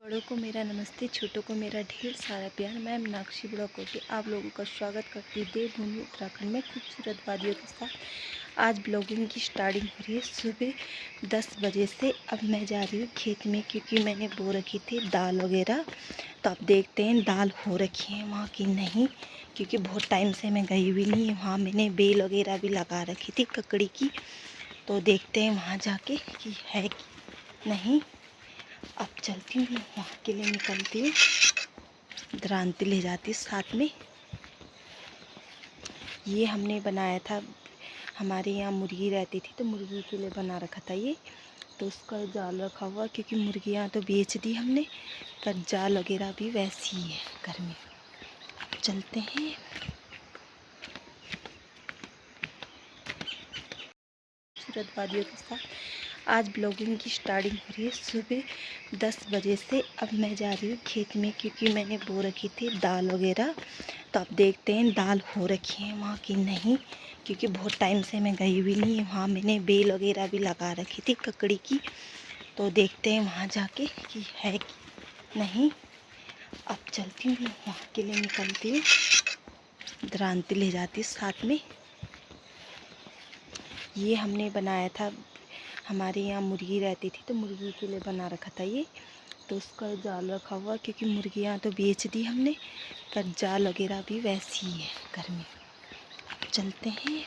बड़ों को मेरा नमस्ते, छोटों को मेरा ढेर सारा प्यार। मैं मीनाक्षी ब्लॉगोटी आप लोगों का स्वागत करती हूँ देवभूमि उत्तराखंड में खूबसूरत वादियों के साथ। आज ब्लॉगिंग की स्टार्टिंग हो रही है सुबह 10 बजे से। अब मैं जा रही हूँ खेत में क्योंकि मैंने बो रखी थी दाल वगैरह। तो अब देखते हैं दाल हो रखी है वहाँ की नहीं, क्योंकि बहुत टाइम से मैं गई हुई नहीं। वहाँ मैंने बेल वगैरह भी लगा रखी थी ककड़ी की। तो देखते हैं वहाँ जाके कि है कि नहीं। अब चलती हूँ, वहाँ के लिए निकलती हूँ। द्रांति ले जाती साथ में। ये हमने बनाया था, हमारे यहाँ मुर्गी रहती थी तो मुर्गी के लिए बना रखा था ये। तो उसका जाल रखा हुआ क्योंकि मुर्गियाँ तो बेच दी हमने, पर जाल वगैरह भी वैसी ही है घर में। चलते हैं। खूबसूरत वादियों के साथ आज ब्लॉगिंग की स्टार्टिंग हो रही है सुबह 10 बजे से। अब मैं जा रही हूँ खेत में क्योंकि मैंने बो रखी थी दाल वगैरह। तो अब देखते हैं दाल हो रखी है वहाँ की नहीं, क्योंकि बहुत टाइम से मैं गई हुई नहीं। वहाँ मैंने बेल वगैरह भी लगा रखी थी ककड़ी की। तो देखते हैं वहाँ जाके कि है कि नहीं। अब चलती हूँ, वहाँ के लिए निकलती हूँ। द्रांति ले जाती साथ में। ये हमने बनाया था, हमारे यहाँ मुर्गी रहती थी तो मुर्गी के लिए बना रखा था ये। तो उसका जाल रखा हुआ क्योंकि मुर्गियाँ तो बेच दी हमने, पर जाल वगैरह भी वैसी ही है घर में। चलते हैं।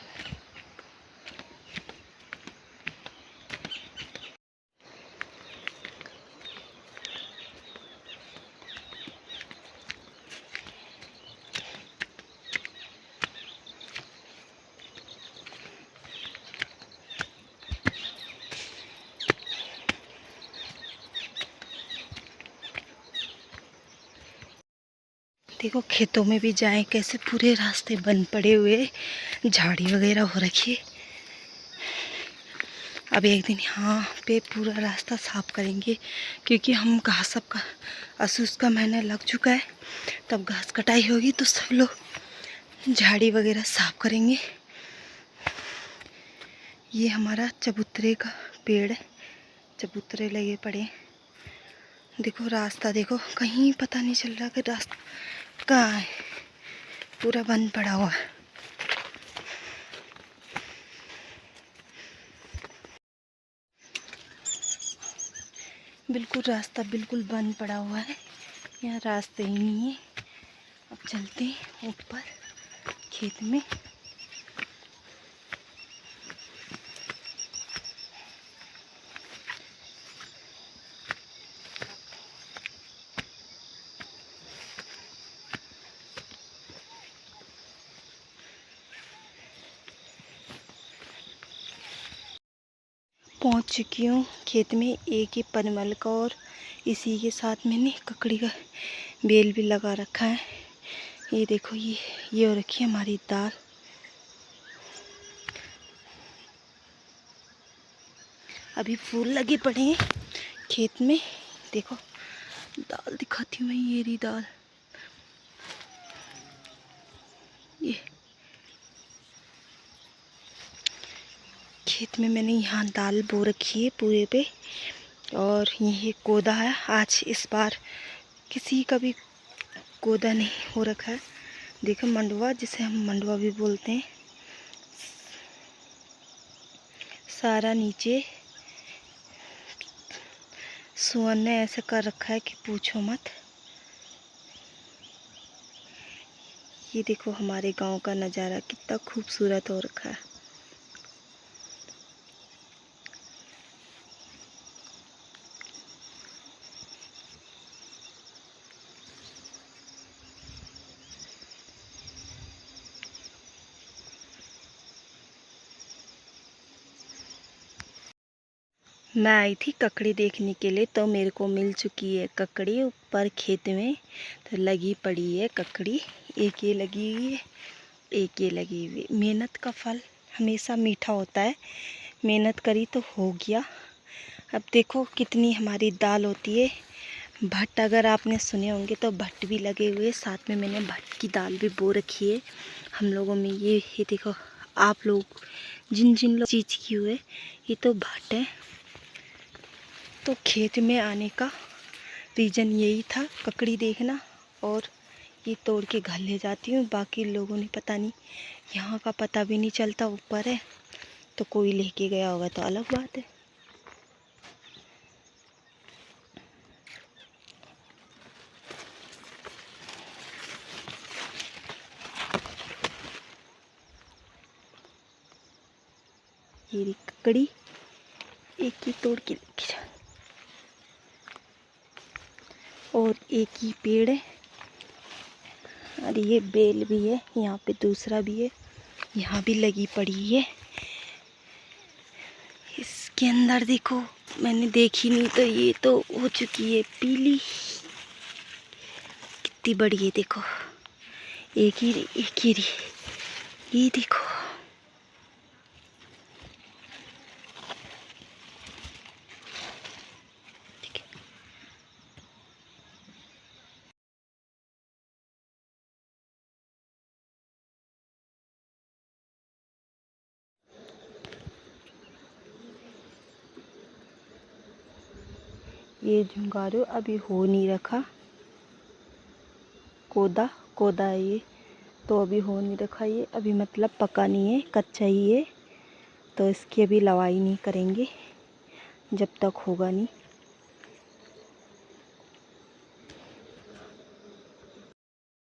देखो खेतों में भी जाएं कैसे पूरे रास्ते बंद पड़े हुए, झाड़ी वगैरह हो रखी है। अब एक दिन यहाँ पे पूरा रास्ता साफ करेंगे क्योंकि हम घास सबका असूस का महीना लग चुका है। तब घास कटाई होगी तो सब लोग झाड़ी वगैरह साफ करेंगे। ये हमारा चबूतरे का पेड़ है, चबूतरे लगे पड़े हैं। देखो रास्ता देखो, कहीं पता नहीं चल रहा कि रास्ता कहाँ है, पूरा बंद पड़ा हुआ है। बिल्कुल रास्ता बिल्कुल बंद पड़ा हुआ है, यहाँ रास्ते ही नहीं है। अब चलते हैं ऊपर खेत में। पहुंच चुकी हूँ खेत में। एक ही परमल का और इसी के साथ मैंने ककड़ी का बेल भी लगा रखा है। ये देखो ये हो रखी है हमारी दाल। अभी फूल लगे पड़े हैं खेत में। देखो दाल दिखाती हूँ मैं, ये रही दाल। ये खेत में मैंने यहाँ दाल बो रखी है पूरे पे, और ये कोदा है। आज इस बार किसी का भी कोदा नहीं हो रखा है। देखो मंडवा, जिसे हम मंडवा भी बोलते हैं, सारा नीचे सुअन ने ऐसे कर रखा है कि पूछो मत। ये देखो हमारे गांव का नज़ारा कितना खूबसूरत हो रखा है। मैं आई थी ककड़ी देखने के लिए, तो मेरे को मिल चुकी है ककड़ी ऊपर खेत में। तो लगी पड़ी है ककड़ी, एक ये लगी हुई है, एक ये लगी हुई है। मेहनत का फल हमेशा मीठा होता है, मेहनत करी तो हो गया। अब देखो कितनी हमारी दाल होती है। भट्ट अगर आपने सुने होंगे तो भट्ट भी लगे हुए, साथ में मैंने भट्ट की दाल भी बो रखी है हम लोगों में। ये देखो, आप लोग जिन जिन लोग चीज़ की हुए, ये तो भट्ट है। तो खेत में आने का रीज़न यही था, ककड़ी देखना और ये तोड़ के घर ले जाती हूँ। बाकी लोगों ने पता नहीं, यहाँ का पता भी नहीं चलता, ऊपर है तो कोई लेके गया होगा तो अलग बात है। ये ककड़ी एक ही तोड़ के लेके जा, और एक ही पेड़ है। और ये बेल भी है, यहाँ पे दूसरा भी है, यहाँ भी लगी पड़ी है। इसके अंदर देखो, मैंने देखी नहीं तो ये तो हो चुकी है पीली। कितनी बड़ी है देखो, एक ही रही, ये देखो। ये झुंगारू अभी हो नहीं रखा, कोदा है ये, तो अभी हो नहीं रखा। ये अभी मतलब पका नहीं है, कच्चा ही है, तो इसकी अभी लवाई नहीं करेंगे जब तक होगा नहीं।